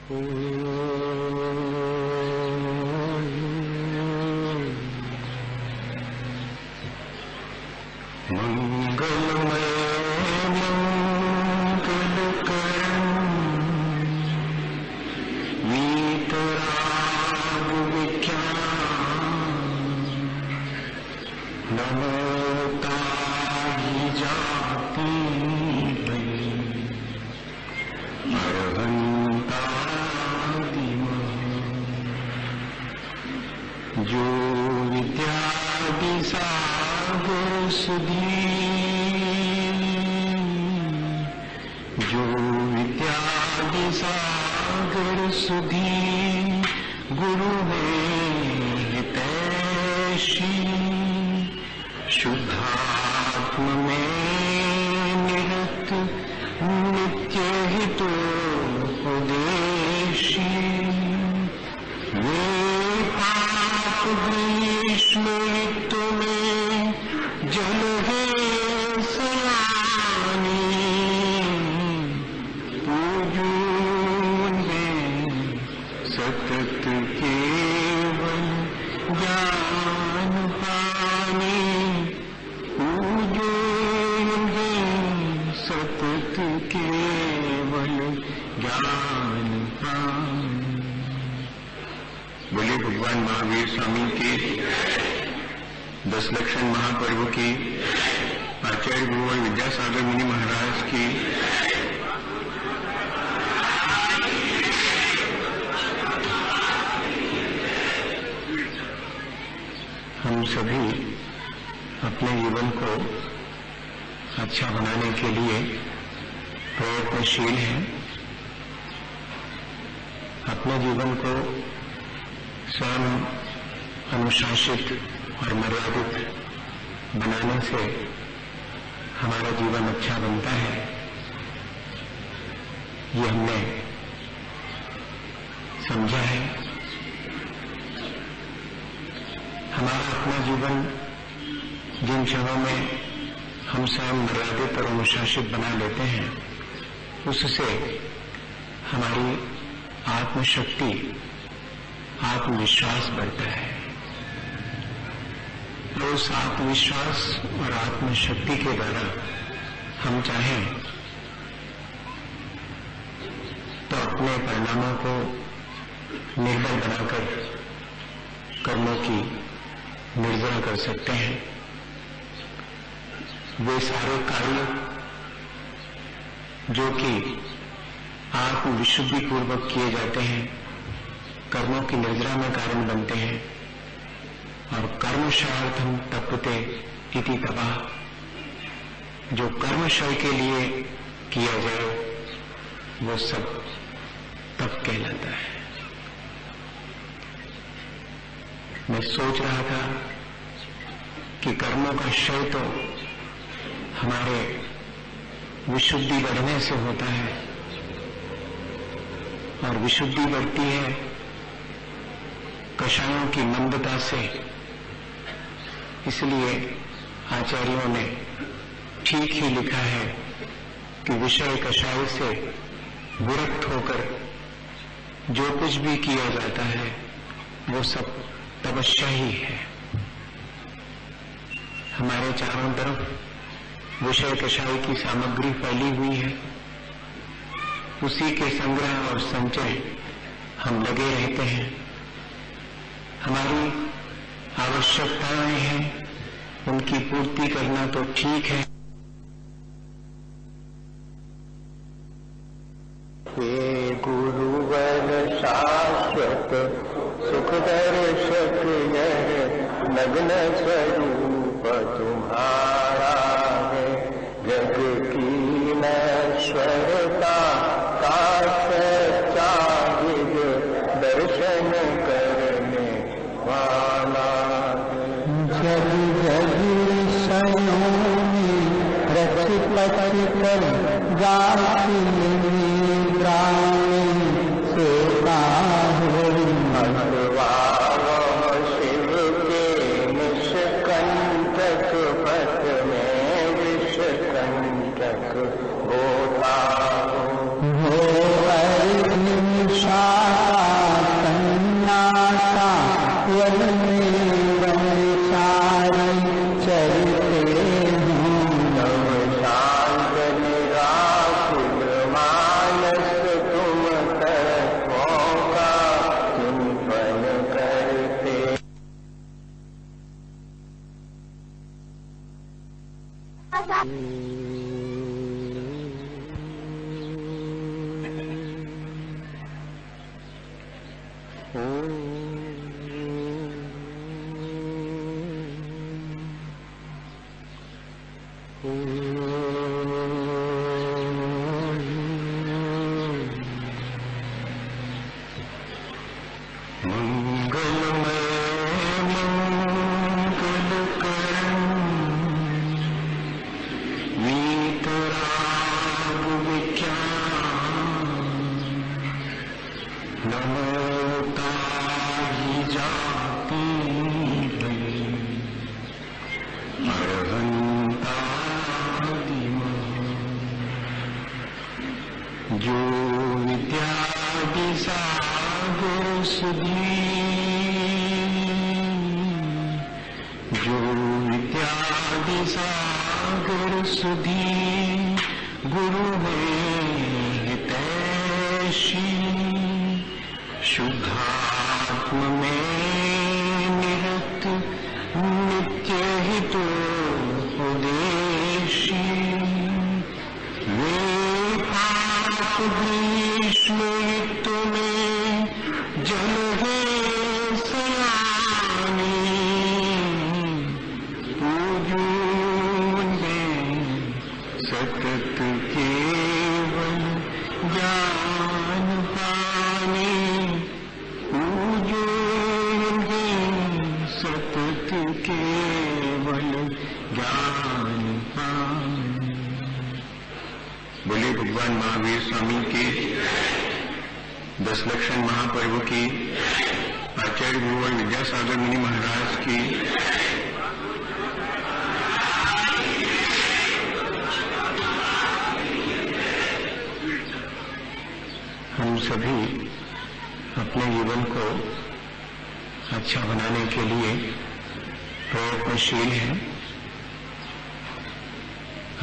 मंगलमय मंगलकरण वीतराग विख्यान नमोता जाति जो विद्यादि सागर सुधी जो विद्यादि सागर सुधी गुरु हितैषी शुद्धात्म में निरत नित्य हितोपदेशी वे पाप ग्रीष्म ऋतु में जल है सयानी पूजूंगे सतत केवल ज्ञान पानी पूजूंगे सतत केवल ज्ञान पानी। बोले भगवान महावीर स्वामी के 10 लक्षण महापर्व की आचार्य गुरुवर विद्यासागर मुनि महाराज की हम सभी अपने जीवन को अच्छा बनाने के लिए प्रयत्नशील हैं। अपने जीवन को स्वयं अनुशासित और मर्यादित बनाने से हमारा जीवन अच्छा बनता है। ये हमने समझा है। हमारा अपना जीवन जिन क्षणों में हम स्वयं मर्यादित और अनुशासित बना लेते हैं, उससे हमारी आत्मशक्ति आत्मविश्वास बढ़ता है। और उस आत्मविश्वास और आत्मशक्ति के द्वारा हम चाहें तो अपने परिणामों को निर्बल बनाकर कर्मों की निर्जरा कर सकते हैं। वे सारे कार्य जो कि आत्मविशुद्धि पूर्वक किए जाते हैं कर्मों की निर्जरा में कारण बनते हैं। और कर्मशार्थम तपते इति तपः, जो कर्मशय के लिए किया जाए वो सब तप कहलाता है। मैं सोच रहा था कि कर्मों का क्षय तो हमारे विशुद्धि बढ़ने से होता है और विशुद्धि बढ़ती है कषायों की मंदता से। इसलिए आचार्यों ने ठीक ही लिखा है कि विषय कषाय से विरक्त होकर जो कुछ भी किया जाता है वो सब तपस्या ही है। हमारे चारों तरफ विषय कषाय की सामग्री फैली हुई है, उसी के संग्रह और संचय हम लगे रहते हैं। हमारी आवश्यकताएं हैं, उनकी पूर्ति करना तो ठीक है। हे गुरुवर शाश्वत सुख दर्शक यह नग्न स्वरूप तुम्हारा है। जग की नश्वरता का सच्चा दर्शन करने वाला है। जग जग विषयों में रचित कर जाति से शिव के निष्कंटक पथ में विषकंटक होता हो। निशा नमोता ही जाती अरहंता जो विद्या सागर सुधी जो विद्या सागर सुधी गुरु हितैषी शुद्धात्म में निरत नित्य हितोपदेशी वे पाप ग्रीष्म ऋतु में जल है सयानी पूजून में सतत केवल ज्ञान पानी पूजून में सतत केवल ज्ञान पानी। बोले भगवान महावीर स्वामी के 10 लक्षण महापर्व की, आचार्य गुरुवर विद्यासागर मुनि महाराज की, हम सभी अपने जीवन को अच्छा बनाने के लिए प्रयत्नशील हैं।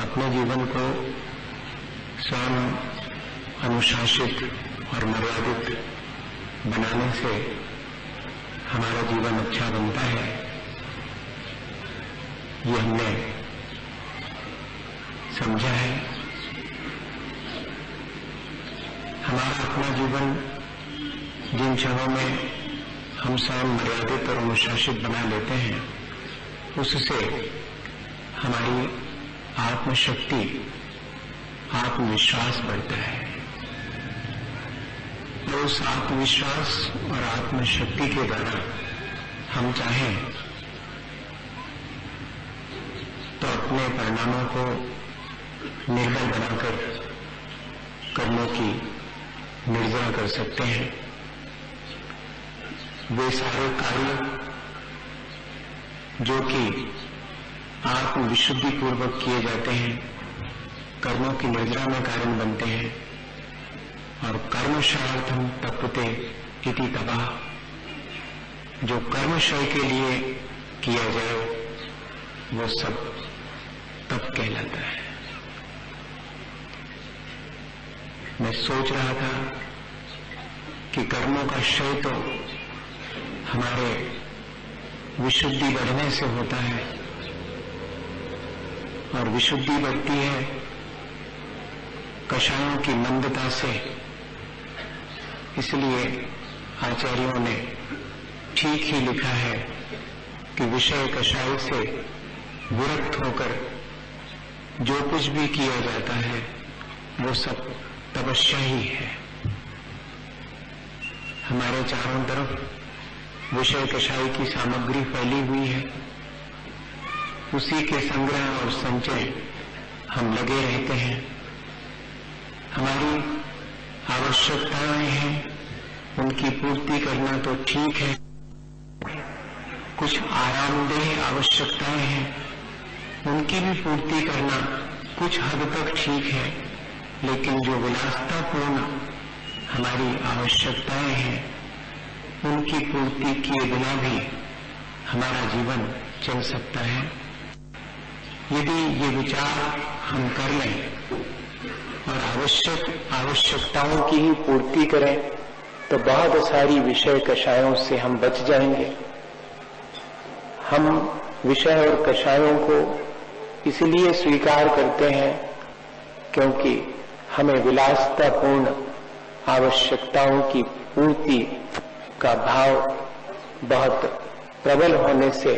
अपने जीवन को स्वयं अनुशासित और मर्यादित बनाने से हमारा जीवन अच्छा बनता है। ये हमने समझा है। हमारा अपना जीवन जिन क्षणों में हम स्वयं मर्यादित और अनुशासित बना लेते हैं, उससे हमारी आत्मशक्ति, आत्मविश्वास बढ़ता है। तो उस आत्मविश्वास और आत्मशक्ति के द्वारा हम चाहें तो अपने परिणामों को निर्बल बनाकर कर्मों की निर्जरा कर सकते हैं। वे सारे कार्य जो कि आत्मविशुद्धि पूर्वक किए जाते हैं, कर्मों की निर्जरा में कारण बनते हैं। और कर्मशयार्थम तपते इति तपः, जो कर्मशय के लिए किया जाए वो सब तप कहलाता है। मैं सोच रहा था कि कर्मों का क्षय तो हमारे विशुद्धि बढ़ने से होता है, और विशुद्धि बढ़ती है कषायों की मंदता से। इसलिए आचार्यों ने ठीक ही लिखा है कि विषय कषाय से विरक्त होकर जो कुछ भी किया जाता है वो सब तपस्या ही है। हमारे चारों तरफ विषय कषाय की सामग्री फैली हुई है, उसी के संग्रह और संचय हम लगे रहते हैं। हमारी आवश्यकताएं हैं, उनकी पूर्ति करना तो ठीक है। कुछ आरामदेह आवश्यकताएं हैं, उनकी भी पूर्ति करना कुछ हद तक ठीक है। लेकिन जो विलासतापूर्ण हमारी आवश्यकताएं हैं, उनकी पूर्ति किए बिना भी हमारा जीवन चल सकता है। यदि ये विचार हम कर लें और आवश्यकताओं की ही पूर्ति करें तो बहुत सारी विषय कषायों से हम बच जाएंगे। हम विषय और कषायों को इसलिए स्वीकार करते हैं क्योंकि हमें विलासतापूर्ण आवश्यकताओं की पूर्ति का भाव बहुत प्रबल होने से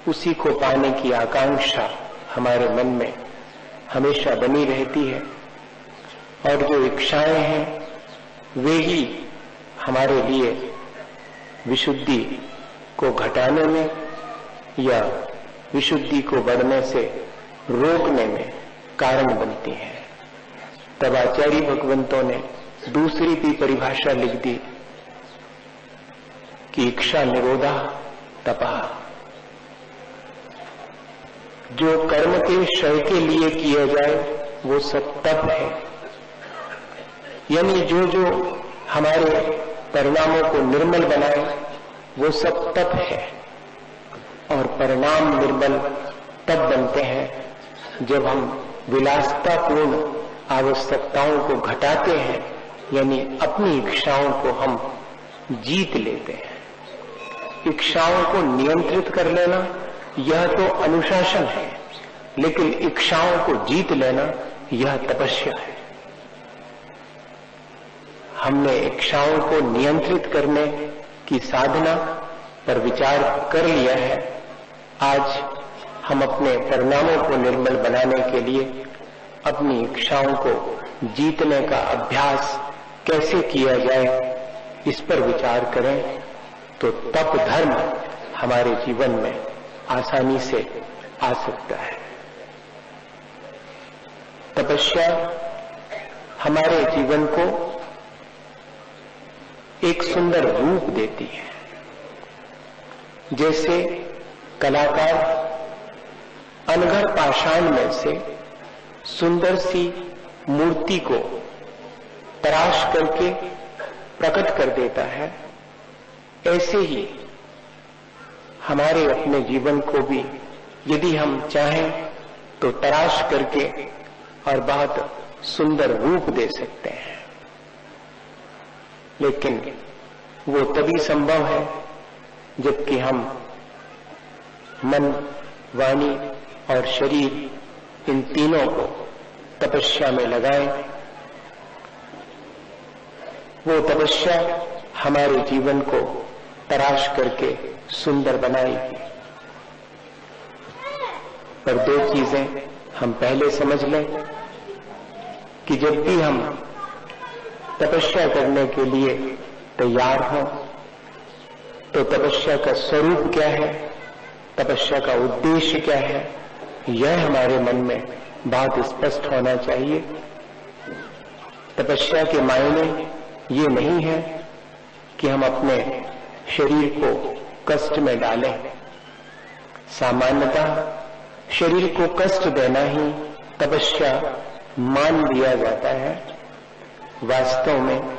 उसी को पाने की आकांक्षा हमारे मन में हमेशा बनी रहती है। और जो इच्छाएं हैं वे ही हमारे लिए विशुद्धि को घटाने में या विशुद्धि को बढ़ने से रोकने में कारण बनती हैं। तब आचार्य भगवंतों ने दूसरी भी परिभाषा लिख दी कि इच्छा निरोधा तपा। जो कर्म के क्षय के लिए किया जाए वो सब तप है। यानी जो जो हमारे परिणामों को निर्मल बनाए वो सब तप है। और परिणाम निर्मल तब बनते हैं जब हम विलासितापूर्ण आवश्यकताओं को घटाते हैं, यानी अपनी इच्छाओं को हम जीत लेते हैं। इच्छाओं को नियंत्रित कर लेना यह तो अनुशासन है, लेकिन इच्छाओं को जीत लेना यह तपस्या है। हमने इच्छाओं को नियंत्रित करने की साधना पर विचार कर लिया है। आज हम अपने परिणामों को निर्मल बनाने के लिए अपनी इच्छाओं को जीतने का अभ्यास कैसे किया जाए, इस पर विचार करें तो तप धर्म हमारे जीवन में आसानी से आ सकता है। तपस्या हमारे जीवन को एक सुंदर रूप देती है। जैसे कलाकार अनघड़ पाषाण में से सुंदर सी मूर्ति को तराश करके प्रकट कर देता है, ऐसे ही हमारे अपने जीवन को भी यदि हम चाहें तो तराश करके और बहुत सुंदर रूप दे सकते हैं। लेकिन वो तभी संभव है जबकि हम मन, वाणी और शरीर इन तीनों को तपस्या में लगाएं। वो तपस्या हमारे जीवन को तराश करके सुंदर बनाएगी। पर दो चीजें हम पहले समझ लें कि जब भी हम तपस्या करने के लिए तैयार हों तो तपस्या का स्वरूप क्या है, तपस्या का उद्देश्य क्या है, यह हमारे मन में बहुत स्पष्ट होना चाहिए। तपस्या के मायने ये नहीं है कि हम अपने शरीर को कष्ट में डालें। सामान्यतः शरीर को कष्ट देना ही तपस्या मान लिया जाता है। वास्तव में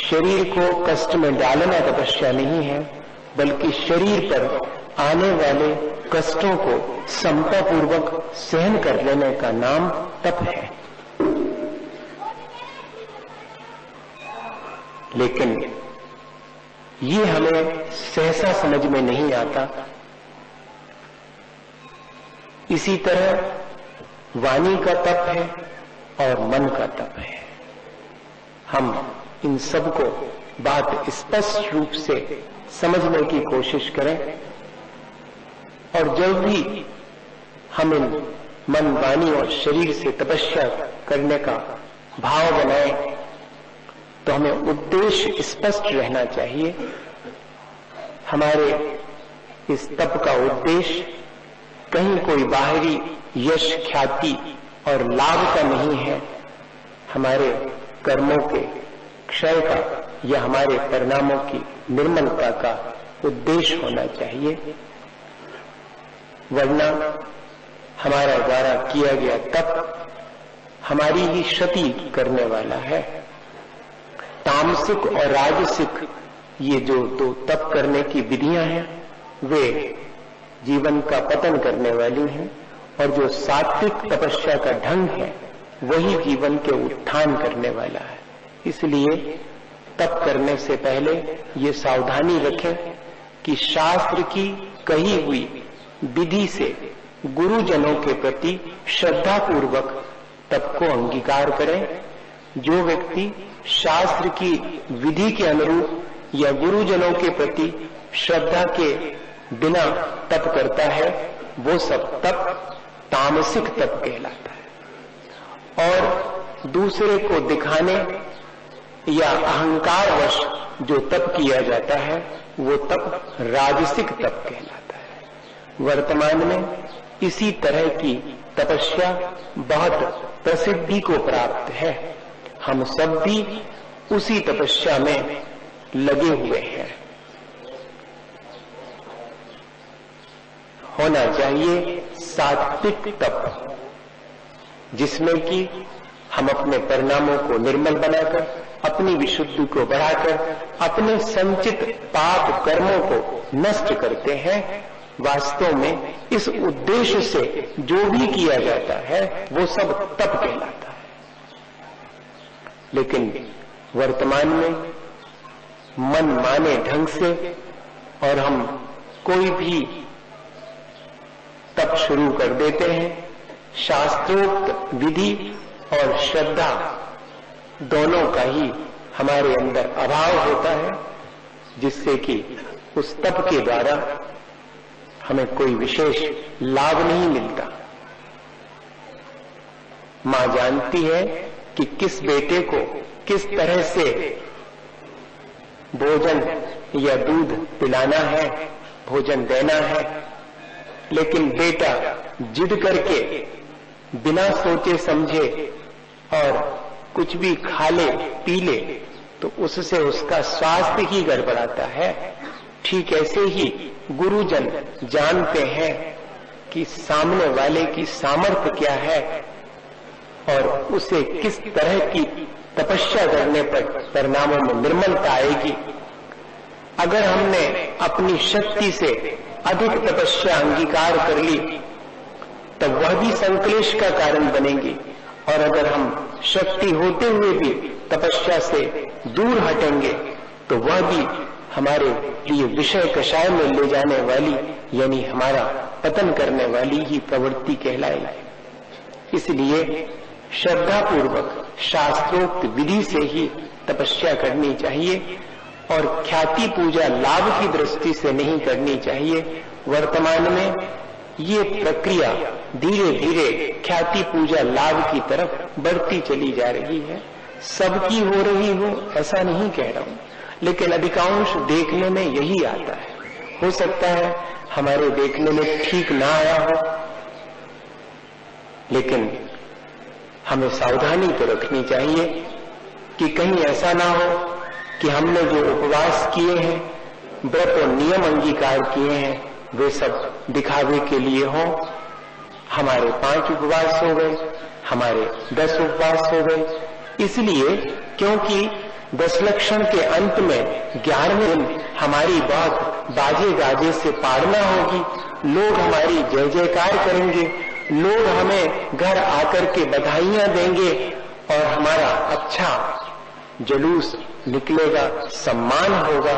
शरीर को कष्ट में डालना तपस्या नहीं है, बल्कि शरीर पर आने वाले कष्टों को समतापूर्वक सहन कर लेने का नाम तप है। लेकिन ये हमें सहसा समझ में नहीं आता। इसी तरह वाणी का तप है और मन का तप है। हम इन सब को बहुत स्पष्ट रूप से समझने की कोशिश करें और जब भी हम इन मन, वाणी और शरीर से तपस्या करने का भाव बनाएं तो हमें उद्देश्य स्पष्ट रहना चाहिए। हमारे इस तप का उद्देश्य कहीं कोई बाहरी यश, ख्याति और लाभ का नहीं है। हमारे कर्मों के क्षय का या हमारे परिणामों की निर्मलता का उद्देश्य होना चाहिए। वरना हमारा द्वारा किया गया तप हमारी ही क्षति करने वाला है। तामसिक और राजसिक ये जो दो तप करने की विधियां हैं वे जीवन का पतन करने वाली हैं, और जो सात्विक तपस्या का ढंग है वही जीवन के उत्थान करने वाला है। इसलिए तप करने से पहले ये सावधानी रखें कि शास्त्र की कही हुई विधि से गुरुजनों के प्रति श्रद्धा पूर्वक तप को अंगीकार करें। जो व्यक्ति शास्त्र की विधि के अनुरूप या गुरुजनों के प्रति श्रद्धा के बिना तप करता है वो सब तप तामसिक तप कहलाता है। और दूसरे को दिखाने या अहंकारवश जो तप किया जाता है वो तप राजसिक तप कहलाता है। वर्तमान में इसी तरह की तपस्या बहुत प्रसिद्धि को प्राप्त है। हम सब भी उसी तपस्या में लगे हुए हैं। होना चाहिए सात्विक तप, जिसमें कि हम अपने परिणामों को निर्मल बनाकर, अपनी विशुद्धि को बढ़ाकर, अपने संचित पाप कर्मों को नष्ट करते हैं। वास्तव में इस उद्देश्य से जो भी किया जाता है वो सब तप कहलाता है। लेकिन वर्तमान में मन माने ढंग से और हम कोई भी तप शुरू कर देते हैं। शास्त्रोक्त विधि और श्रद्धा दोनों का ही हमारे अंदर अभाव होता है, जिससे कि उस तप के द्वारा हमें कोई विशेष लाभ नहीं मिलता। मां जानती है कि किस बेटे को किस तरह से भोजन या दूध पिलाना है, भोजन देना है, लेकिन बेटा जिद करके बिना सोचे समझे और कुछ भी खा ले पी ले तो उससे उसका स्वास्थ्य ही गड़बड़ाता है। ठीक ऐसे ही गुरुजन जानते हैं कि सामने वाले की सामर्थ्य क्या है और उसे किस तरह की तपस्या करने पर परिणामों में निर्मलता आएगी। अगर हमने अपनी शक्ति से अधिक तपस्या अंगीकार कर ली तब वह भी संक्लेश का कारण बनेगी, और अगर हम शक्ति होते हुए भी तपस्या से दूर हटेंगे तो वह भी हमारे लिए विषय कषाय में ले जाने वाली, यानी हमारा पतन करने वाली ही प्रवृत्ति कहलाएगी। इसलिए श्रद्धापूर्वक शास्त्रोक्त विधि से ही तपस्या करनी चाहिए और ख्याति पूजा लाभ की दृष्टि से नहीं करनी चाहिए। वर्तमान में ये प्रक्रिया धीरे धीरे ख्याति पूजा लाभ की तरफ बढ़ती चली जा रही है। सबकी हो रही हो ऐसा नहीं कह रहा हूं, लेकिन अधिकांश देखने में यही आता है। हो सकता है हमारे देखने में ठीक ना आया हो, लेकिन हमें सावधानी तो रखनी चाहिए कि कहीं ऐसा ना हो कि हमने जो उपवास किए हैं, व्रत और नियम अंगीकार किए हैं, वे सब दिखावे के लिए हो। हमारे 5 उपवास हो गए, हमारे 10 उपवास हो गए, इसलिए क्योंकि 10 लक्षण के अंत में 11वें दिन हमारी बात बाजे गाजे से पाड़ना होगी। लोग हमारी जय जयकार करेंगे, लोग हमें घर आकर के बधाइयां देंगे और हमारा अच्छा जुलूस निकलेगा, सम्मान होगा।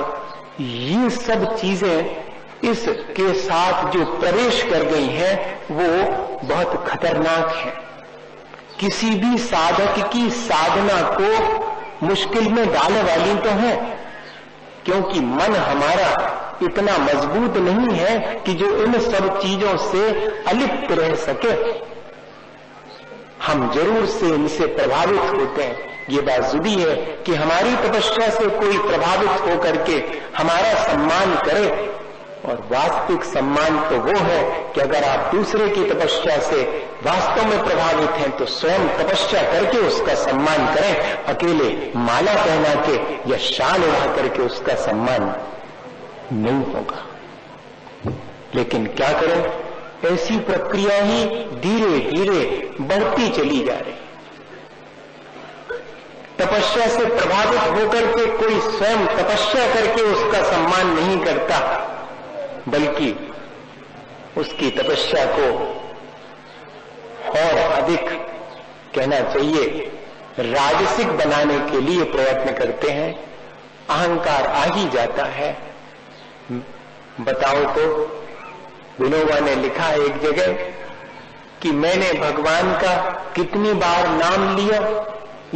ये सब चीजें इसके साथ जो प्रवेश कर गई हैं वो बहुत खतरनाक है। किसी भी साधक की साधना को मुश्किल में डालने वाली तो है, क्योंकि मन हमारा इतना मजबूत नहीं है कि जो इन सब चीजों से अलिप्त रह सके। हम जरूर से इनसे प्रभावित होते हैं। ये बात जुदी है कि हमारी तपस्या से कोई प्रभावित होकर के हमारा सम्मान करे, और वास्तविक सम्मान तो वो है कि अगर आप दूसरे की तपस्या से वास्तव में प्रभावित हैं तो स्वयं तपस्या करके उसका सम्मान करें। अकेले माला पहना के या शाल उड़ा करके उसका सम्मान नहीं होगा। लेकिन क्या करें, ऐसी प्रक्रिया ही धीरे धीरे बढ़ती चली जा रही। तपस्या से प्रभावित होकर के कोई स्वयं तपस्या करके उसका सम्मान नहीं करता, बल्कि उसकी तपस्या को और अधिक कहना चाहिए राजसिक बनाने के लिए प्रयत्न करते हैं। अहंकार आ ही जाता है। बताओ तो, विनोबा ने लिखा एक जगह कि मैंने भगवान का कितनी बार नाम लिया,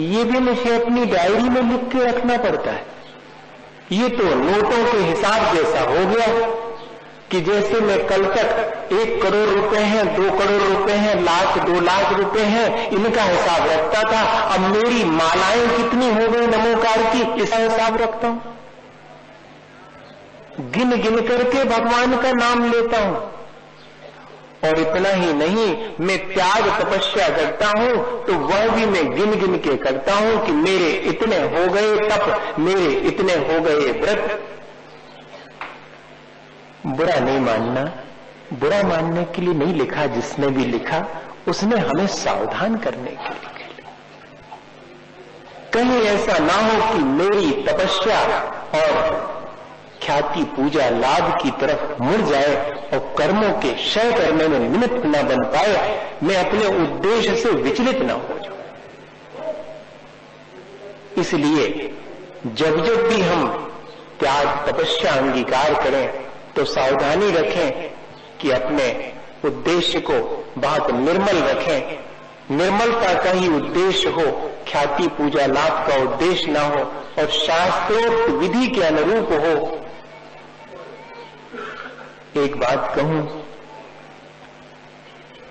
ये भी मुझे अपनी डायरी में लिख के रखना पड़ता है। ये तो नोटों के हिसाब जैसा हो गया कि जैसे मैं कल तक 1 करोड़ रुपए हैं, 2 करोड़ रुपए हैं, लाख 2 लाख रुपए हैं, इनका हिसाब रखता था। अब मेरी मालाएं कितनी हो गई नमोकार की, इसका हिसाब रखता हूं। गिन गिन करके भगवान का नाम लेता हूं। और इतना ही नहीं, मैं त्याग तपस्या करता हूं तो वह भी मैं गिन गिन के करता हूं कि मेरे इतने हो गए तप, मेरे इतने हो गए व्रत। बुरा नहीं मानना, बुरा मानने के लिए नहीं लिखा, जिसने भी लिखा उसने हमें सावधान करने के लिए लिखा। कहीं ऐसा ना हो कि मेरी तपस्या और ख्याति पूजा लाभ की तरफ मुड़ जाए और कर्मों के क्षय करने में निमित्त न बन पाए, मैं अपने उद्देश्य से विचलित न हो जाऊं। इसलिए जब जब भी हम त्याग तपस्या अंगीकार करें तो सावधानी रखें कि अपने उद्देश्य को बहुत निर्मल रखें। निर्मलता का ही उद्देश्य हो, ख्याति पूजा लाभ का उद्देश्य ना हो, और शास्त्रोक्त विधि के अनुरूप हो। एक बात कहूं,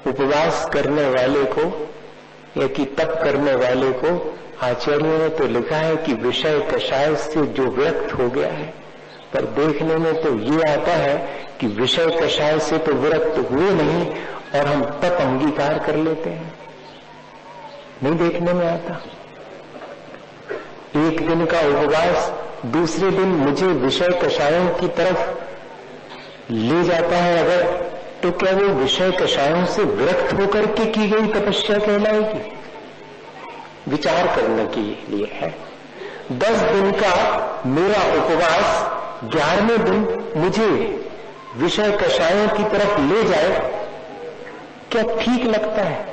उपवास करने वाले को या कि तप करने वाले को आचार्यों ने तो लिखा है कि विषय कषाय से जो विरक्त हो गया है, पर देखने में तो ये आता है कि विषय कषाय से तो विरक्त हुए नहीं और हम तप अंगीकार कर लेते हैं। नहीं देखने में आता। एक दिन का उपवास दूसरे दिन मुझे विषय कषायों की तरफ ले जाता है अगर, तो क्या वो विषय कषायों से विरक्त होकर के की गई तपस्या कहलाएगी? विचार करने के लिए है। 10 दिन का मेरा उपवास 11वें दिन मुझे विषय कषायों की तरफ ले जाए, क्या ठीक लगता है?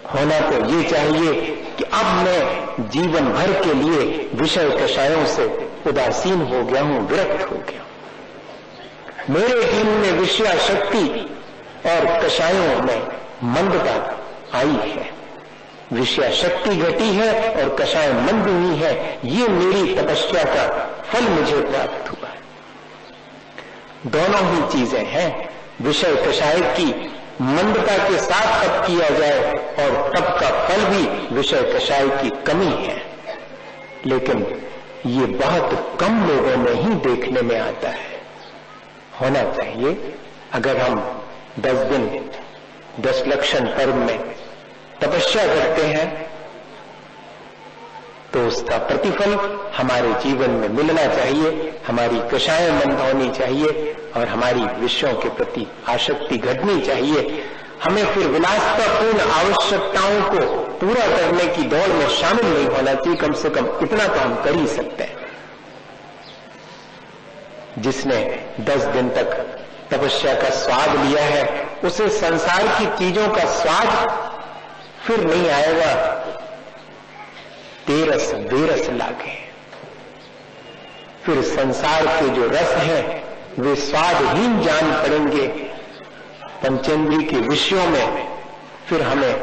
होना तो ये चाहिए कि अब मैं जीवन भर के लिए विषय कषायों से उदासीन हो गया हूं, विरक्त हो गया हूं। मेरे जीवन में विषय शक्ति और कषायों में मंदता आई है, विषय शक्ति घटी है और कषाय मंद हुई है। ये मेरी तपस्या का फल मुझे प्राप्त हुआ है। दोनों ही चीजें हैं। विषय कषाय की मंदता के साथ तप किया जाए और तप का फल भी विषय कषाय की कमी है, लेकिन ये बहुत कम लोगों में ही देखने में आता है। होना चाहिए। अगर हम 10 दिन 10 लक्षण पर्व में तपस्या करते हैं तो उसका प्रतिफल हमारे जीवन में मिलना चाहिए, हमारी कषाय मंद होनी चाहिए और हमारी विषयों के प्रति आसक्ति घटनी चाहिए। हमें फिर विलासतापूर्ण आवश्यकताओं को पूरा करने की दौड़ में शामिल नहीं होना चाहिए। कम से कम इतना तो हम कर ही सकते हैं। जिसने 10 दिन तक तपस्या का स्वाद लिया है, उसे संसार की चीजों का स्वाद फिर नहीं आएगा। तेरस बेरस लागे। फिर संसार के जो रस हैं वे स्वादहीन जान पड़ेंगे। पंचेंद्रिय के विषयों में फिर हमें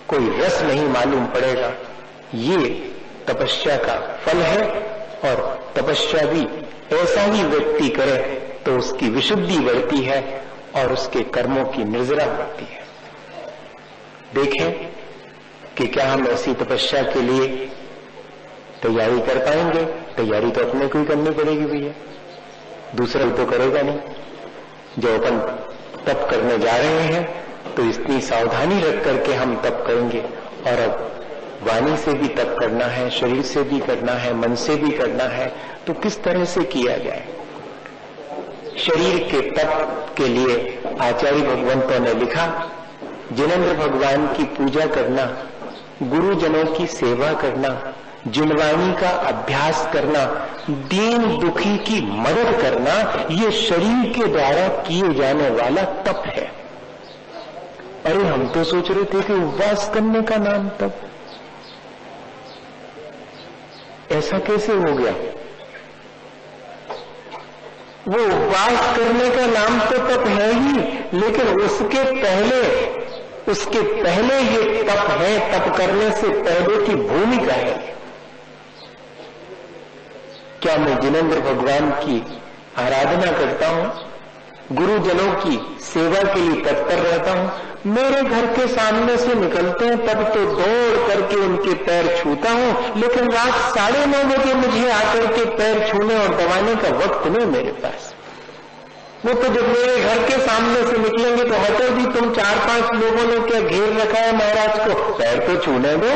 कोई रस नहीं मालूम पड़ेगा। ये तपस्या का फल है और तपस्या भी ऐसा ही व्यक्ति करे तो उसकी विशुद्धि बढ़ती है और उसके कर्मों की निर्जरा बढ़ती है। देखें कि क्या हम ऐसी तपस्या के लिए तैयारी कर पाएंगे। तैयारी तो अपने को ही करनी पड़ेगी भैया, दूसरा तो करेगा नहीं। जो अपन तप करने जा रहे हैं तो इतनी सावधानी रख करके हम तप करेंगे। और अब वाणी से भी तप करना है, शरीर से भी करना है, मन से भी करना है, तो किस तरह से किया जाए। शरीर के तप के लिए आचार्य भगवंतों ने लिखा, जिनेंद्र भगवान की पूजा करना, गुरुजनों की सेवा करना, जिनवाणी का अभ्यास करना, दीन दुखी की मदद करना, ये शरीर के द्वारा किए जाने वाला तप है। अरे हम तो सोच रहे थे कि उपवास करने का नाम तप, ऐसा कैसे हो गया? वो उपवास करने का नाम तो तप है ही, लेकिन उसके पहले ये तप है। तप करने से पहले की भूमिका है। क्या मैं जिनेंद्र भगवान की आराधना करता हूं, गुरुजनों की सेवा के लिए तत्पर रहता हूं? मेरे घर के सामने से निकलते हैं तब तो दौड़ करके उनके पैर छूता हूं, लेकिन रात 9:30 बजे मुझे आकर के पैर छूने और दबाने का वक्त नहीं मेरे पास। वो तो जब मेरे घर के सामने से निकलेंगे तो हटो भी, तुम 4-5 लोगों ने क्या घेर रखा है महाराज को, पैर तो छूने दो,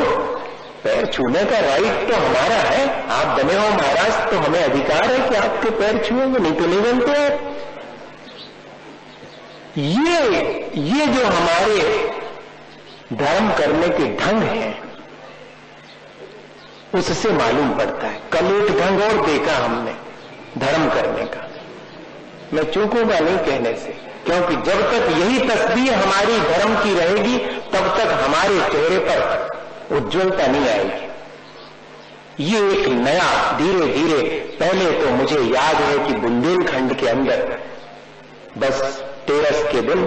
पैर छूने का राइट तो हमारा है, आप बने हो महाराज तो हमें अधिकार है कि आपके पैर छुएंगे, नहीं तो नहीं बनते हैं। ये जो हमारे धर्म करने के ढंग है उससे मालूम पड़ता है। कल एक ढंग और देखा हमने धर्म करने का, मैं चूकूंगा नहीं कहने से, क्योंकि जब तक यही तस्वीर हमारी धर्म की रहेगी तब तक हमारे चेहरे पर उज्ज्वलता नहीं आएगी। ये एक नया धीरे धीरे, पहले तो मुझे याद है कि बुंदेलखंड के अंदर बस तेरस के दिन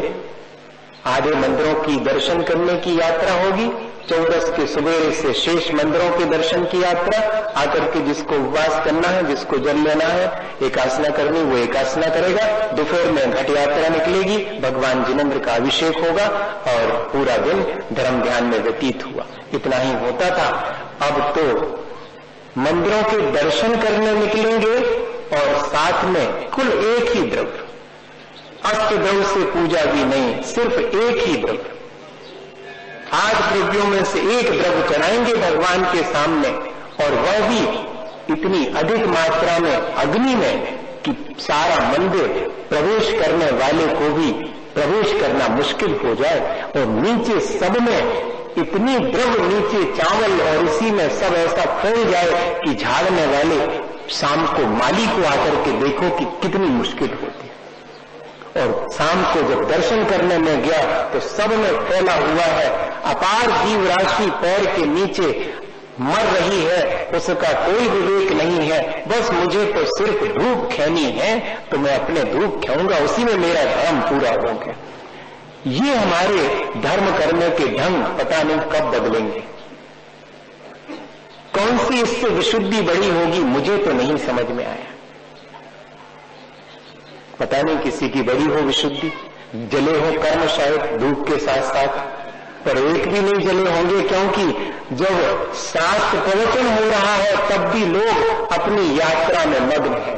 आधे मंदिरों की दर्शन करने की यात्रा होगी, 14 के सवेरे से शेष मंदिरों के दर्शन की यात्रा, आकर के जिसको उपवास करना है, जिसको जल लेना है, एकासना करनी वो एकासना करेगा, दोपहर में घट यात्रा निकलेगी, भगवान जिनेंद्र का अभिषेक होगा और पूरा दिन धर्म ध्यान में व्यतीत हुआ। इतना ही होता था। अब तो मंदिरों के दर्शन करने निकलेंगे और साथ में कुल एक ही द्रव्य, अष्टद्रव्य से पूजा भी नहीं, सिर्फ एक ही द्रव्य, 8 द्रव्यों में से एक द्रव्य चढ़ाएंगे भगवान के सामने, और वह भी इतनी अधिक मात्रा में अग्नि में कि सारा मंदिर प्रवेश करने वाले को भी प्रवेश करना मुश्किल हो जाए, और नीचे सब में इतनी द्रव्य, नीचे चावल और उसी में सब ऐसा फैल जाए कि झाड़ने वाले शाम को माली को आकर के देखो कि कितनी मुश्किल होती है। और शाम को जब दर्शन करने में गया तो सब में फैला हुआ है, अपार जीव राशि पैर के नीचे मर रही है, उसका कोई विवेक नहीं है, बस मुझे तो सिर्फ धूप खेनी है तो मैं अपने धूप खेऊंगा, उसी में मेरा धर्म पूरा हो गया। ये हमारे धर्म करने के ढंग पता नहीं कब बदलेंगे, कौन सी इससे विशुद्धि बड़ी होगी मुझे तो नहीं समझ में आया। पता नहीं किसी की बड़ी हो विशुद्धि, जले हो कर्म शायद धूप के साथ साथ, पर एक भी नहीं जले होंगे, क्योंकि जब शास्त्र प्रवचन हो रहा है तब भी लोग अपनी यात्रा में मग्न है।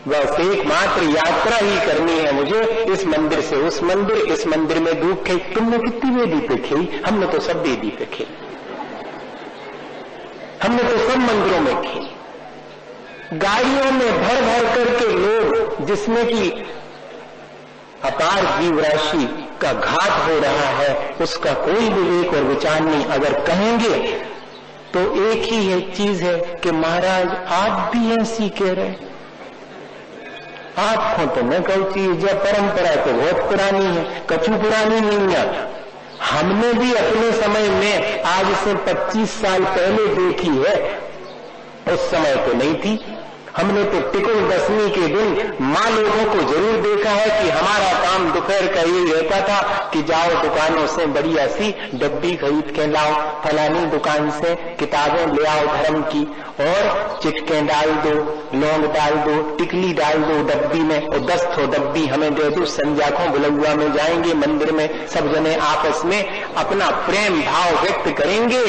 बस एकमात्र यात्रा ही करनी है मुझे, इस मंदिर से उस मंदिर, इस मंदिर में धूप खेई। तुमने कितनी वेदी पे खेई? हमने तो सब वेदी पे खेई, हमने तो सब मंदिरों में खेई। गाड़ियों में भर भर करके लोग, जिसमें कि अपार जीव राशि का घात हो रहा है, उसका कोई विवेक और विचार नहीं। अगर कहेंगे तो एक ही है चीज है कि महाराज आप भी ऐसी कह रहे, आपको तो मैं कहूँ चीज है, परंपरा तो बहुत पुरानी है, कछु पुरानी नहीं है। हमने भी अपने समय में आज से 25 साल पहले देखी है, उस समय तो नहीं थी। हमने तो टिकुल दशमी के दिन माँ लोगों को जरूर देखा है कि हमारा काम दोपहर का ये रहता था कि जाओ दुकानों से बढ़िया सी डब्बी खरीद के लाओ, फलानी दुकान से किताबें ले आओ धर्म की, और चिटकें डाल दो, लौंग डाल दो, टिकली डाल दो डब्बी में, और 10 ठो डब्बी हमें दे दो। संजाखों बुलौआ में जाएंगे मंदिर में, सब जने आपस में अपना प्रेम भाव व्यक्त करेंगे,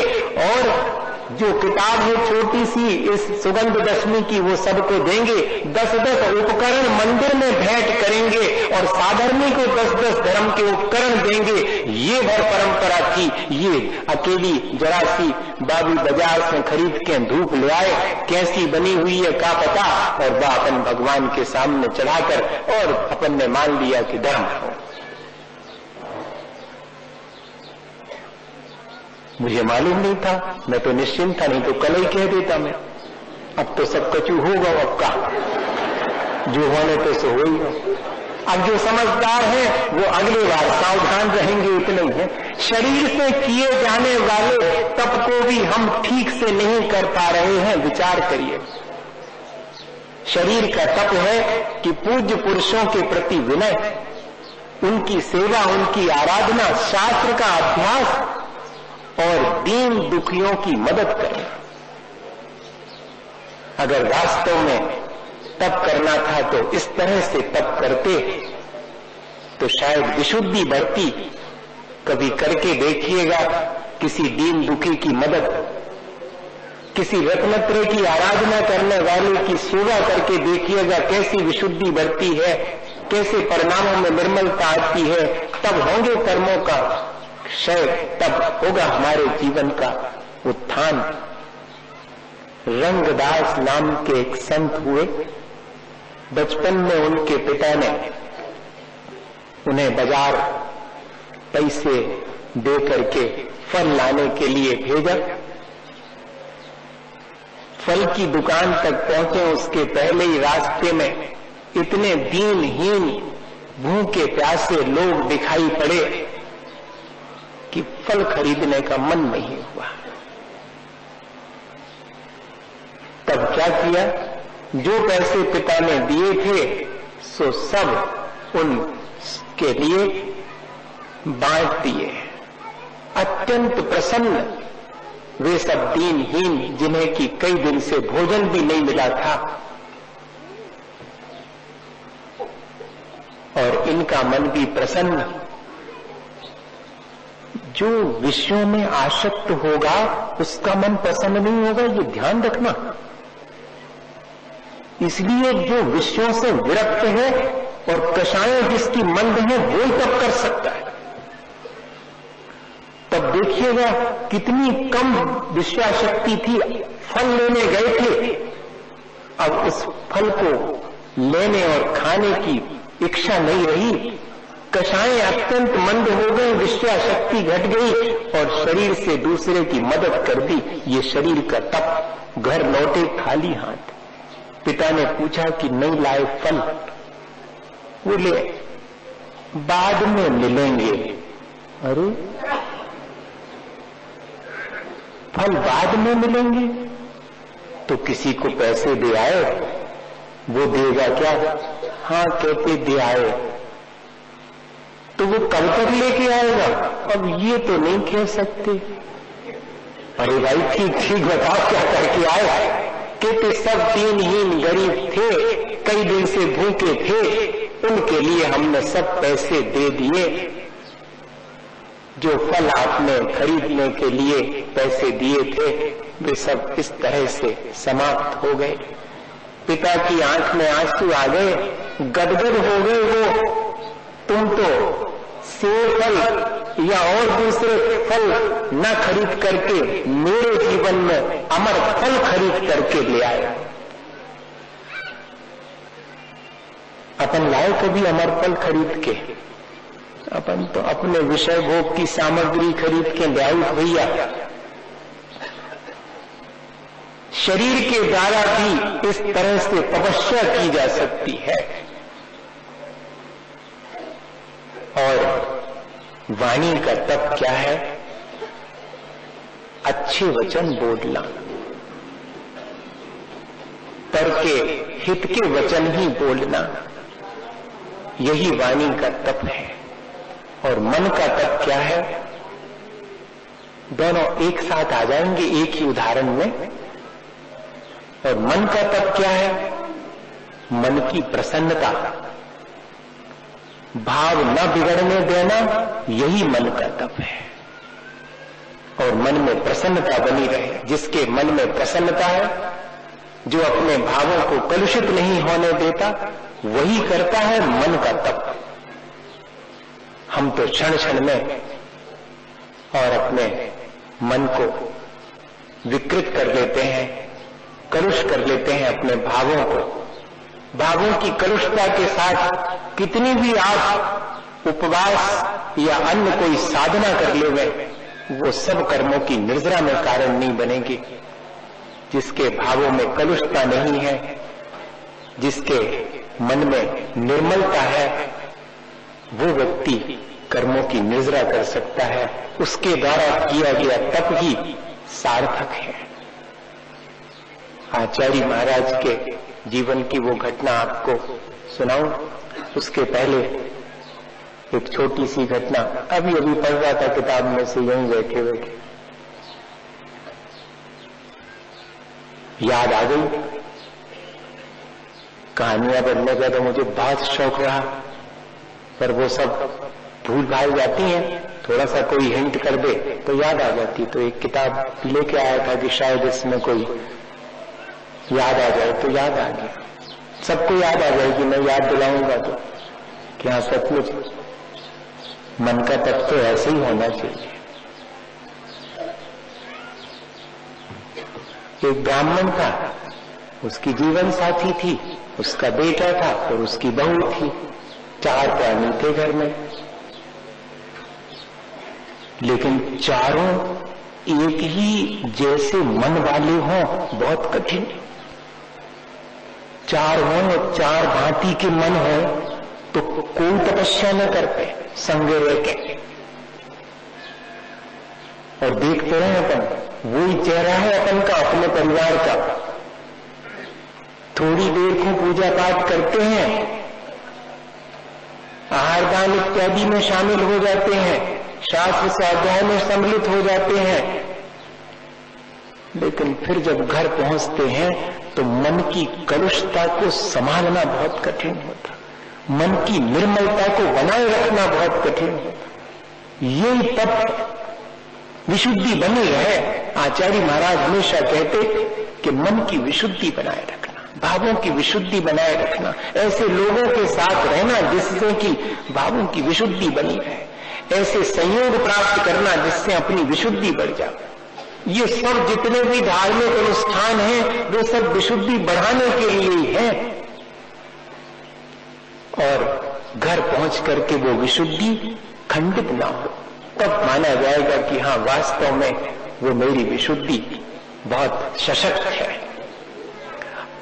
और जो किताब है छोटी सी इस सुगंध दशमी की वो सबको देंगे। 10-10 उपकरण मंदिर में भेंट करेंगे और साधर्मी को 10-10 धर्म के उपकरण देंगे। ये भर परंपरा थी। ये अकेली जरा सी बाबी बाजार से खरीद के धूप ले आए, कैसी बनी हुई है का पता, और वह अपन भगवान के सामने चढ़ाकर और अपन ने मान लिया कि धर्म हो। मुझे मालूम नहीं था, मैं तो निश्चिंत था, नहीं तो कल ही कह देता मैं। अब तो सब कचू होगा, अब का जो होने तो सो हो ही हो। अब जो समझदार है वो अगली बार सावधान रहेंगे, इतने ही है। शरीर से किए जाने वाले तप को भी हम ठीक से नहीं कर पा रहे हैं, विचार करिए। शरीर का तप है कि पूज्य पुरुषों के प्रति विनय, उनकी सेवा, उनकी आराधना, शास्त्र का अभ्यास और दीन दुखियों की मदद करना। अगर वास्तव में तप करना था तो इस तरह से तप करते तो शायद विशुद्धि बढ़ती। कभी करके देखिएगा किसी दीन दुखी की मदद, किसी रत्नत्रय की आराधना करने वाले की सेवा करके देखिएगा कैसी विशुद्धि बढ़ती है। कैसे परिणामों में निर्मलता आती है, तब होंगे कर्मों का क्षय, तब होगा हमारे जीवन का उत्थान। रंगदास नाम के एक संत हुए। बचपन में उनके पिता ने उन्हें बाजार पैसे दे करके फल लाने के लिए भेजा। फल की दुकान तक पहुंचे, उसके पहले ही रास्ते में इतने दीनहीन भूखे प्यासे लोग दिखाई पड़े कि फल खरीदने का मन नहीं हुआ। तब क्या किया, जो पैसे पिता ने दिए थे सो सब उनके लिए बांट दिए। अत्यंत प्रसन्न वे सब दीनहीन, जिन्हें कि कई दिन से भोजन भी नहीं मिला था, और इनका मन भी प्रसन्न। जो विषयों में आसक्त होगा उसका मन प्रसन्न नहीं होगा, ये ध्यान रखना। इसलिए जो विषयों से विरक्त है और कषायें जिसकी मंद है वो ही तब कर सकता है। तब देखिएगा कितनी कम विषयाशक्ति थी, फल लेने गए थे, अब उस फल को लेने और खाने की इच्छा नहीं रही। कषायें अत्यंत मंद हो गए, विषयाशक्ति घट गई और शरीर से दूसरे की मदद कर दी। ये शरीर का तप। घर लौटे खाली हाथ। पिता ने पूछा कि नहीं लाए फल? बोले बाद में मिलेंगे। अरे फल बाद में मिलेंगे तो किसी को पैसे दे आए, वो देगा क्या? हाँ कहते दे आए, तो वो कब तक लेके आएगा? अब ये तो नहीं कह सकते। अरे भाई ठीक ठीक बताओ क्या करके आए? कहते सब दीनहीन गरीब थे, कई दिन से भूखे थे, उनके लिए हमने सब पैसे दे दिए। जो फल आपने खरीदने के लिए पैसे दिए थे वे सब इस तरह से समाप्त हो गए। पिता की आंख में आंसू आ गए, गदगद हो गए वो। तुम तो सेब फल या और दूसरे फल न खरीद करके मेरे जीवन में अमर फल खरीद करके ले आए। अपन लाए कभी अमर फल खरीद के? अपन तो अपने विषय भोग की सामग्री खरीद के ले आए भैया। शरीर के द्वारा भी इस तरह से तपस्या की जा सकती है। और वाणी का तप क्या है? अच्छे वचन बोलना, पर के हित के वचन ही बोलना, यही वाणी का तप है। और मन का तप क्या है? दोनों एक साथ आ जाएंगे एक ही उदाहरण में। और मन का तप क्या है? मन की प्रसन्नता, भाव न बिगड़ने देना, यही मन का तप है। और मन में प्रसन्नता बनी रहे। जिसके मन में प्रसन्नता है, जो अपने भावों को कलुषित नहीं होने देता, वही करता है मन का तप। हम तो क्षण क्षण में और अपने मन को विकृत कर लेते हैं, कलुष कर लेते हैं अपने भावों को। भावों की कलुषता के साथ कितनी भी आप उपवास या अन्य कोई साधना कर लेंगे, वो सब कर्मों की निर्जरा में कारण नहीं बनेगी। जिसके भावों में कलुषता नहीं है, जिसके मन में निर्मलता है, वो व्यक्ति कर्मों की निर्जरा कर सकता है। उसके द्वारा किया गया तप ही सार्थक है। आचार्य महाराज के जीवन की वो घटना आपको सुनाऊं। उसके पहले एक छोटी सी घटना, अभी अभी पढ़ रहा था किताब में से, यहीं बैठे बैठे याद आ गई। कहानियां पढ़ने का तो मुझे बहुत शौक रहा, पर वो सब भूल भाल जाती हैं। थोड़ा सा कोई हिंट कर दे तो याद आ जाती। तो एक किताब लेके आया था कि शायद इसमें कोई याद आ जाए, तो याद आ गया। सबको याद आ जाएगी, मैं याद दिलाऊंगा तो। कि हाँ सचमुच मन का तप तो ऐसे ही होना चाहिए। एक ब्राह्मण था, उसकी जीवन साथी थी, उसका बेटा था और उसकी बहू थी, 4 प्राणी थे घर में। लेकिन चारों एक ही जैसे मन वाले हों बहुत कठिन। 4 हों और 4 भांति के मन हो तो कोई तपस्या न करते संग रह के। और देखते रहे अपन, वही चेहरा है अपन का, अपने परिवार का। थोड़ी देर को पूजा पाठ करते हैं, आहार दान इत्यादि में शामिल हो जाते हैं, शास्त्र स्वाध्याय में सम्मिलित हो जाते हैं, लेकिन फिर जब घर पहुंचते हैं तो मन की कलुषता को संभालना बहुत कठिन होता, मन की निर्मलता को बनाए रखना बहुत कठिन होता। यही तब विशुद्धि बनी रहे। आचार्य महाराज हमेशा कहते कि मन की विशुद्धि बनाए रखना, भावों की विशुद्धि बनाए रखना, ऐसे लोगों के साथ रहना जिससे कि भावों की विशुद्धि बनी रहे, ऐसे संयोग प्राप्त करना जिससे अपनी विशुद्धि बढ़ जाए। ये सब जितने भी धार्मिक अनुष्ठान हैं वे सब विशुद्धि बढ़ाने के लिए ही हैं। और घर पहुंच करके वो विशुद्धि खंडित ना हो, तब माना जाएगा कि हाँ वास्तव में वो मेरी विशुद्धि बहुत सशक्त है।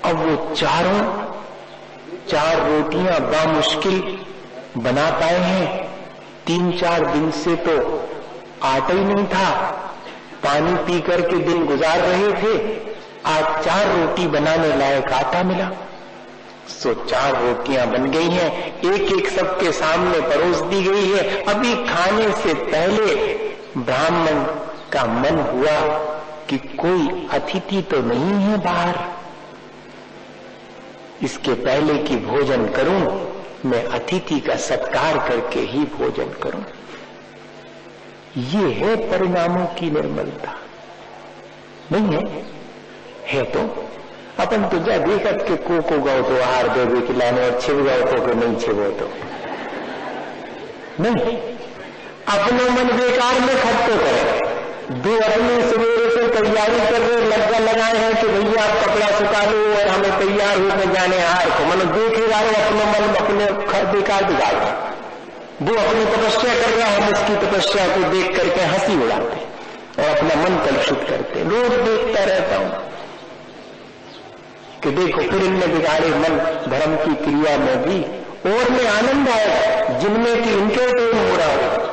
अब वो 4 रोटियां बामुश्किल बना पाए हैं। 3-4 दिन से तो आटा ही नहीं था, पानी पी करके दिन गुजार रहे थे। आज 4 रोटी बनाने लायक आटा मिला, सो 4 रोटियां बन गई हैं, एक सबके सामने परोस दी गई है। अभी खाने से पहले ब्राह्मण का मन हुआ कि कोई अतिथि तो नहीं है बाहर, इसके पहले कि भोजन करूं मैं अतिथि का सत्कार करके ही भोजन करूं। ये है परिणामों की निर्मलता, नहीं है तो अपन तो जा देखत के को गाओ तो आहार देवे खिलाने और छिप गाओ तो नहीं छिपो तो नहीं, अपनो मन बेकार में खर्चो करे। 2 आदमी सवेरे से तैयारी कर रहे लगाए हैं कि भैया आप कपड़ा सुखा लो और हमें तैयार होकर जाने आहार को, मन देखेगा अपना मन अपने बेकार बिगाड़े। वो अपनी तपस्या कर रहा है, उसकी तपस्या को देख करके हंसी उड़ाते और अपना मन कलुषित करते। रोज देखता रहता हूं कि देखो फिर इनने बिगाड़े मन धर्म की क्रिया में भी, और में आनंद आएगा जिनमें कि इंटरटेन हो रहा होगा,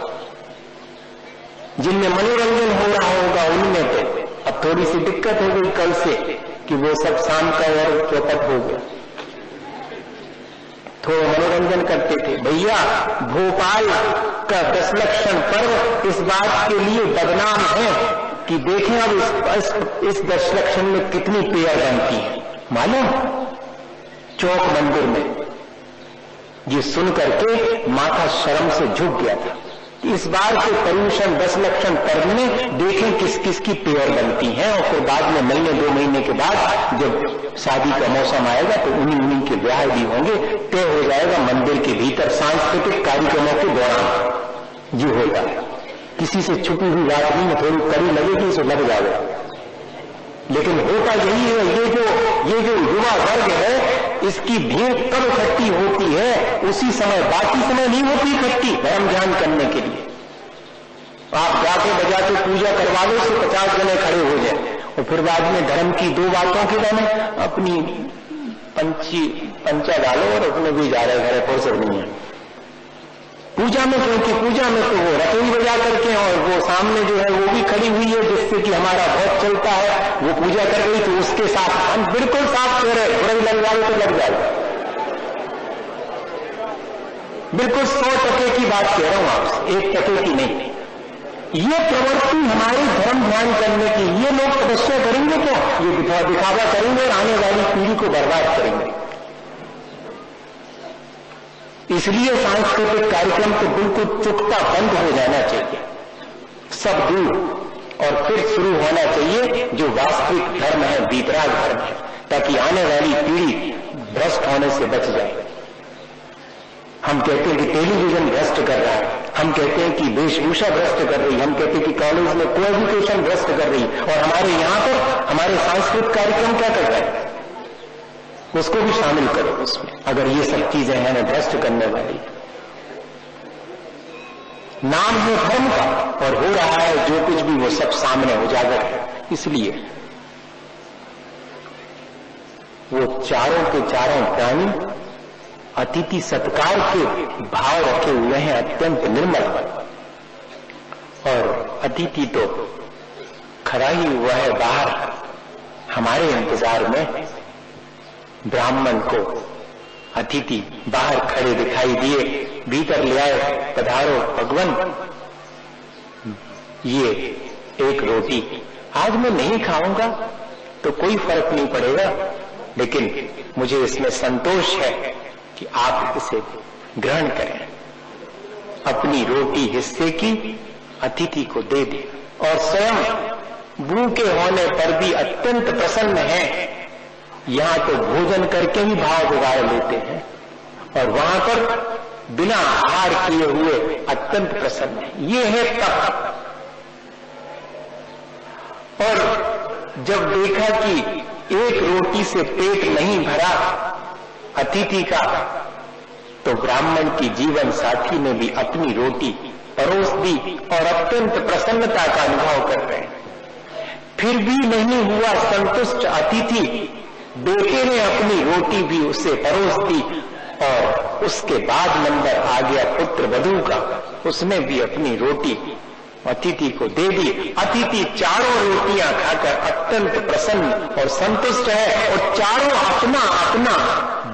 जिनमें मनोरंजन हो रहा होगा उनमें तो अब थोड़ी सी दिक्कत हो गई कल से कि वो सब शाम का और चौपट हो गया। थोड़ा मनोरंजन करते थे। भैया भोपाल का 10 लक्षण पर्व इस बात के लिए बदनाम है कि देखें अब इस 10 लक्षण में कितनी पेयर बनती है मालूम, चौक मंदिर में। ये सुन करके माथा शर्म से झुक गया था। इस बार के पर्यूषण 10 लक्षण पर्व में देखें किस किस की पेयर बनती हैं, और फिर बाद में महीने 2 महीने के बाद जब शादी का मौसम आएगा तो उन्हीं के ब्याह भी होंगे, तय हो जाएगा मंदिर के भीतर सांस्कृतिक कार्यक्रमों के दौरान। ये होगा, किसी से छुपी हुई बात नहीं है, थोड़ी कड़ी लगेगी तो लग जाएगा, लेकिन होता यही है। ये जो युवा वर्ग है इसकी भीड़ कब इकट्ठी होती है, उसी समय, बाकी समय नहीं होती इकट्ठी धर्म ध्यान करने के लिए। आप जाके बजाते पूजा करवा लो से 50 जने खड़े हो जाए और फिर बाद में धर्म की 2 बातों के बारे में अपनी पंचा डालो और अपने भी जा रहे घर फुर्सत नहीं है पूजा में, क्योंकि पूजा में तो वो रतोई बजा करके और वो सामने जो है वो भी खड़ी हुई है जिससे कि हमारा बहुत चलता है, वो पूजा कर रही तो उसके साथ हम बिल्कुल साफ कह रहे, बुराई लग जाए तो लग जाए। बिल्कुल 100% की बात कह रहा हूं आपसे, 1% की नहीं। ये प्रवृत्ति हमारे धर्म ध्यान करने की, ये लोग तपस्या करेंगे तो ये दिखावा करेंगे और आने वाली पीढ़ी को बर्बाद करेंगे। इसलिए सांस्कृतिक कार्यक्रम तो बिल्कुल चुकता बंद हो जाना चाहिए, सब दूर, और फिर शुरू होना चाहिए जो वास्तविक धर्म है, वितराग धर्म है, ताकि आने वाली पीढ़ी भ्रष्ट होने से बच जाए। हम कहते हैं कि टेलीविजन भ्रष्ट कर रहा है, हम कहते हैं कि वेशभूषा भ्रष्ट कर रही, हम कहते हैं कि कॉलेज में कोएजुकेशन भ्रष्ट कर रही, और हमारे यहां पर हमारे सांस्कृतिक कार्यक्रम क्या कर रहे हैं, उसको भी शामिल करो उसमें, अगर ये सब चीजें हैं भ्रष्ट करने वाली। नाम है धर्म का और हो रहा है जो कुछ भी वो सब सामने उजागर है। इसलिए वो चारों के चारों प्राणी अतिथि सत्कार के भाव रखे हुए हैं, अत्यंत निर्मल, और अतिथि तो खड़ा ही हुआ है बाहर हमारे इंतजार में। ब्राह्मण को अतिथि बाहर खड़े दिखाई दिए, भीतर ले आए, पधारो भगवान, ये एक रोटी आज मैं नहीं खाऊंगा तो कोई फर्क नहीं पड़ेगा, लेकिन मुझे इसमें संतोष है कि आप इसे ग्रहण करें। अपनी रोटी हिस्से की अतिथि को दे दे, और स्वयं भूखे होने पर भी अत्यंत प्रसन्न है। यहां तो भोजन करके ही भाव बिगाड़ लेते हैं, और वहां पर बिना आहार किए हुए अत्यंत प्रसन्न है। ये है तप। और जब देखा कि एक रोटी से पेट नहीं भरा अतिथि का, तो ब्राह्मण की जीवन साथी ने भी अपनी रोटी परोस दी और अत्यंत प्रसन्नता का अनुभव कर रहे हैं। फिर भी नहीं हुआ संतुष्ट अतिथि, बेटे ने अपनी रोटी भी उसे परोस दी, और उसके बाद नंबर आ गया पुत्र वधू का, उसने भी अपनी रोटी अतिथि को दे दी। अतिथि चारों रोटियां खाकर अत्यंत प्रसन्न और संतुष्ट है, और चारों अपना अपना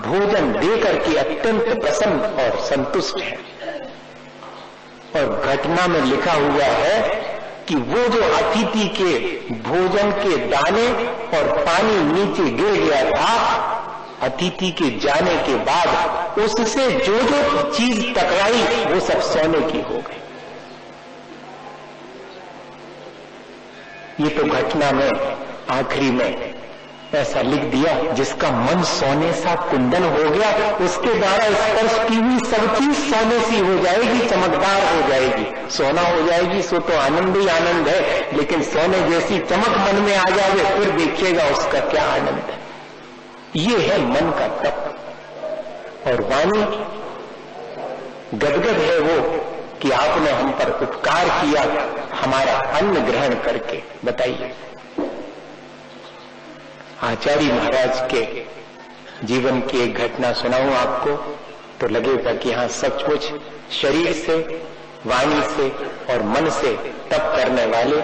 भोजन देकर के अत्यंत प्रसन्न और संतुष्ट है। और घटना में लिखा हुआ है कि वो जो अतिथि के भोजन के दाने और पानी नीचे गिर गया था, अतिथि के जाने के बाद उससे जो जो चीज टकराई वो सब सोने की हो गई। ये तो घटना में आखिरी में ऐसा लिख दिया, जिसका मन सोने सा कुंदन हो गया, उसके द्वारा स्पर्श की हुई सब चीज सोने सी हो जाएगी, चमकदार हो जाएगी। सोना हो जाएगी सो तो आनंद ही आनंद है, लेकिन सोने जैसी चमक मन में आ जाए फिर देखिएगा उसका क्या आनंद है। ये है मन का तप। और वाणी गदगद है वो कि आपने हम पर उपकार किया हमारा अन्न ग्रहण करके। बताइए, आचार्य महाराज के जीवन की एक घटना सुनाऊं आपको तो लगेगा कि हाँ सचमुच शरीर से, वाणी से और मन से तप करने वाले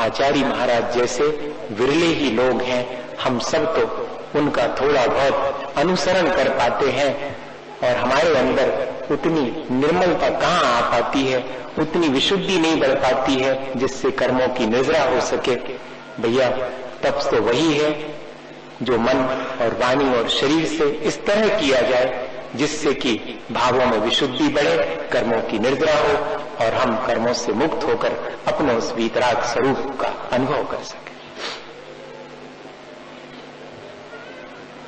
आचार्य महाराज जैसे विरले ही लोग हैं। हम सब तो उनका थोड़ा बहुत अनुसरण कर पाते हैं, और हमारे अंदर उतनी निर्मलता कहाँ आ पाती है, उतनी विशुद्धि नहीं बढ़ पाती है जिससे कर्मों की निजरा हो सके। भैया तप तो वही है जो मन और वाणी और शरीर से इस तरह किया जाए जिससे कि भावों में विशुद्धि बढ़े, कर्मों की निर्जरा हो, और हम कर्मों से मुक्त होकर अपने उस वीतराग स्वरूप का अनुभव कर सके।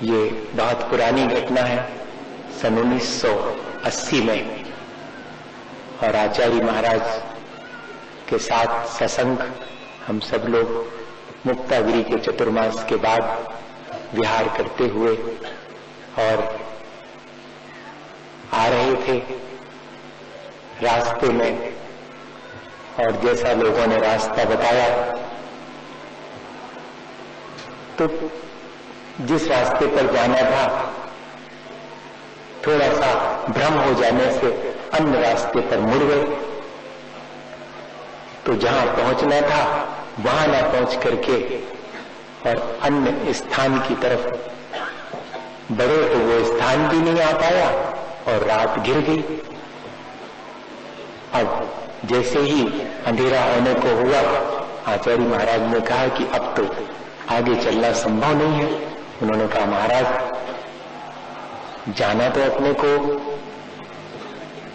ये बहुत पुरानी घटना है, सन 1980 में, और आचार्य महाराज के साथ सत्संग हम सब लोग मुक्तागिरी के चतुर्मास के बाद विहार करते हुए और आ रहे थे रास्ते में, और जैसा लोगों ने रास्ता बताया तो जिस रास्ते पर जाना था थोड़ा सा भ्रम हो जाने से अन्य रास्ते पर मुड़ गए, तो जहां पहुंचना था वहां न पहुंच करके और अन्य स्थान की तरफ बढ़े, तो वो स्थान भी नहीं आ पाया और रात घिर गई। अब जैसे ही अंधेरा होने को हुआ, आचार्य महाराज ने कहा कि अब तो आगे चलना संभव नहीं है। उन्होंने कहा महाराज जाना तो अपने को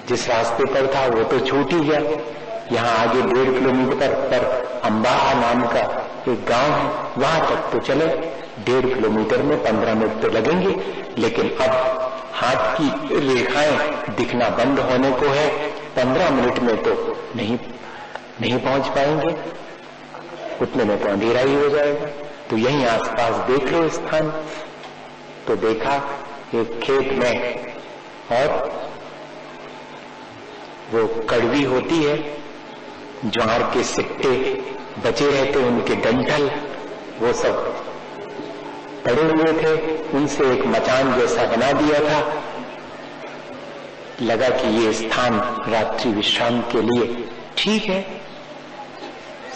जिस रास्ते पर था वो तो छूट ही गया, यहाँ आगे 1.5 किलोमीटर पर अम्बाहा नाम का एक गांव है, वहां तक तो चले, 1.5 किलोमीटर में 15 मिनट तो लगेंगे, लेकिन अब हाथ की रेखाएं दिखना बंद होने को है। 15 मिनट में तो नहीं पहुंच पाएंगे, उतने में तो अंधेरा ही हो जाएगा। तो यहीं आसपास देख लो स्थान। तो देखा एक खेत में, और वो कड़वी होती है, ज्वार के सिट्टे बचे रहते, उनके डंठल वो सब पड़े हुए थे। उनसे एक मचान जैसा बना दिया था। लगा कि ये स्थान रात्रि विश्राम के लिए ठीक है।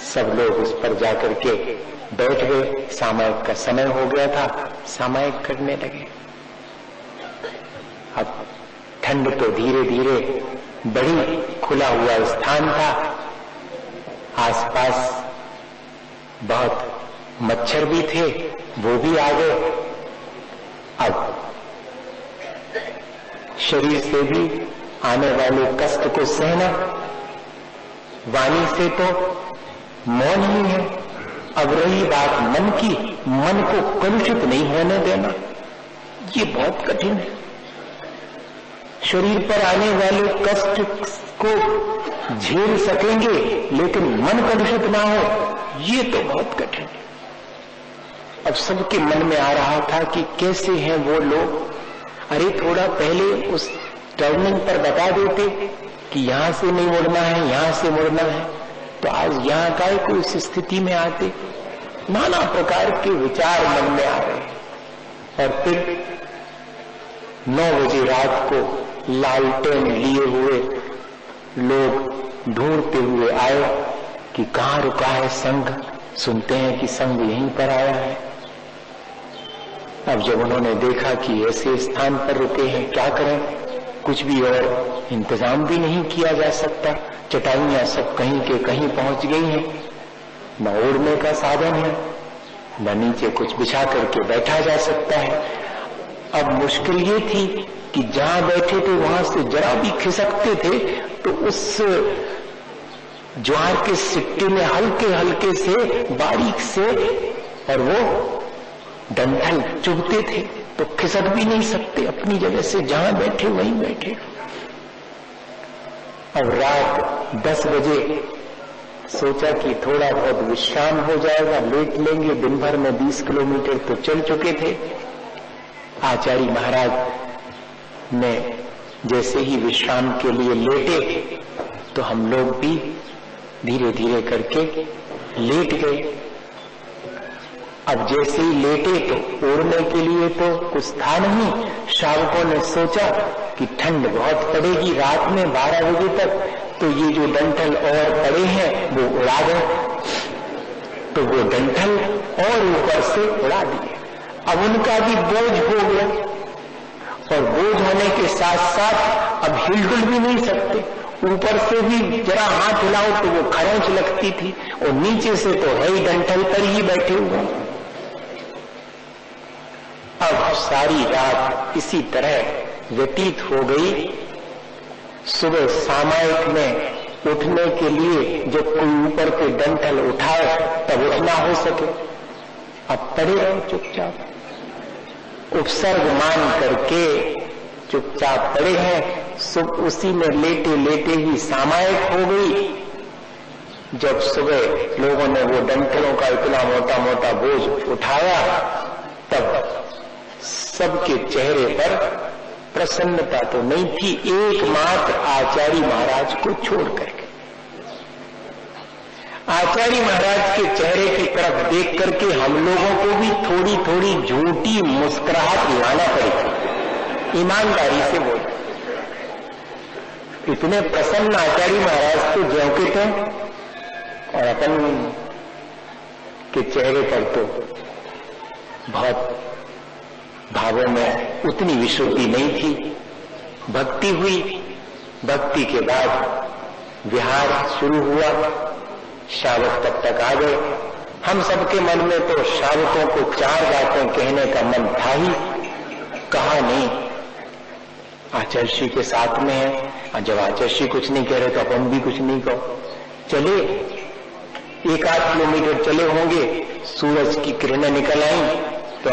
सब लोग उस पर जाकर के बैठ गए। सामायिक का समय हो गया था, सामायिक करने लगे। अब ठंड तो धीरे धीरे बढ़ी, खुला हुआ स्थान था, आसपास बहुत मच्छर भी थे, वो भी आ गए। अब शरीर से भी आने वाले कष्ट को सहना, वाणी से तो मौन ही है। अब रही बात मन की, मन को कलुषित नहीं होने देना, ये बहुत कठिन है। शरीर पर आने वाले कष्ट को झेल सकेंगे, लेकिन मन कलुषित ना हो, ये तो बहुत कठिन है। अब सबके मन में आ रहा था कि कैसे हैं वो लोग। अरे थोड़ा पहले उस टर्निंग पर बता देते कि यहां से नहीं मुड़ना है, यहां से मुड़ना है, तो आज यहां का को इस स्थिति में आते। नाना प्रकार के विचार मन में आ रहे। और फिर 9 बजे रात को लालटेन लिए हुए लोग ढूंढते हुए आए कि कहां रुका है संघ। सुनते हैं कि संघ यहीं पर आया है। अब जब उन्होंने देखा कि ऐसे स्थान पर रुके हैं, क्या करें, कुछ भी और इंतजाम भी नहीं किया जा सकता। चटाइयां सब कहीं के कहीं पहुंच गई हैं, न ओढ़ने का साधन है, न नीचे कुछ बिछा करके बैठा जा सकता है। अब मुश्किल ये थी कि जहां बैठे थे वहां से जरा भी खिसकते थे तो उस ज्वार के सिट्टे में हल्के हल्के से, बारीक से, और वो डंठल चुभते थे, तो खिसक भी नहीं सकते अपनी जगह से, जहां बैठे वहीं बैठे। अब रात 10 बजे सोचा कि थोड़ा बहुत विश्राम हो जाएगा, लेट लेंगे। दिन भर में 20 किलोमीटर तो चल चुके थे। आचार्य महाराज ने जैसे ही विश्राम के लिए लेटे तो हम लोग भी धीरे धीरे करके लेट गए। अब जैसे ही लेटे तो ओढ़ने के लिए तो कुछ था नहीं। श्रावकों ने सोचा कि ठंड बहुत पड़ेगी रात में 12 बजे तक, तो ये जो डंठल और पड़े हैं वो उड़ा गए। तो वो डंठल और ऊपर से उड़ा दिए। अब उनका भी बोझ हो गया, और बोझ होने के साथ साथ अब हिलडुल भी नहीं सकते। ऊपर से भी जरा हाथ हिलाओ तो वो खरोंच लगती थी, और नीचे से तो है ही डंठल पर ही बैठे हुए। अब सारी रात इसी तरह व्यतीत हो गई। सुबह सामायिक में उठने के लिए जब कोई ऊपर के डंठल उठाए तब उठना हो सके। अब पड़े रहो चुपचाप, उपसर्ग मान करके चुपचाप पड़े हैं। उसी में लेटे लेटे ही सामायिक हो गई। जब सुबह लोगों ने वो डंठलों का इतना मोटा मोटा बोझ उठाया, तब सबके चेहरे पर प्रसन्नता तो नहीं थी, एकमात्र आचार्य महाराज को छोड़ करके। आचार्य महाराज के चेहरे की तरफ देख करके हम लोगों को भी थोड़ी थोड़ी झूठी मुस्कुराहट लाना पड़ेगी। ईमानदारी से बोल, इतने प्रसन्न आचार्य महाराज तो ज्यों के थे, और अपन के चेहरे पर तो बहुत भावों में उतनी विश्रुति नहीं थी। भक्ति हुई, भक्ति के बाद विहार शुरू हुआ। श्रावक तब तक आ गए। हम सबके मन में तो श्रावकों को 4 बातें कहने का मन था ही। कहा नहीं, आचार्य श्री के साथ में है, और जब आचार्य श्री कुछ नहीं कह रहे तो अपन भी कुछ नहीं कहो। चले 1-8 किलोमीटर चले होंगे, सूरज की किरणें निकल आई तो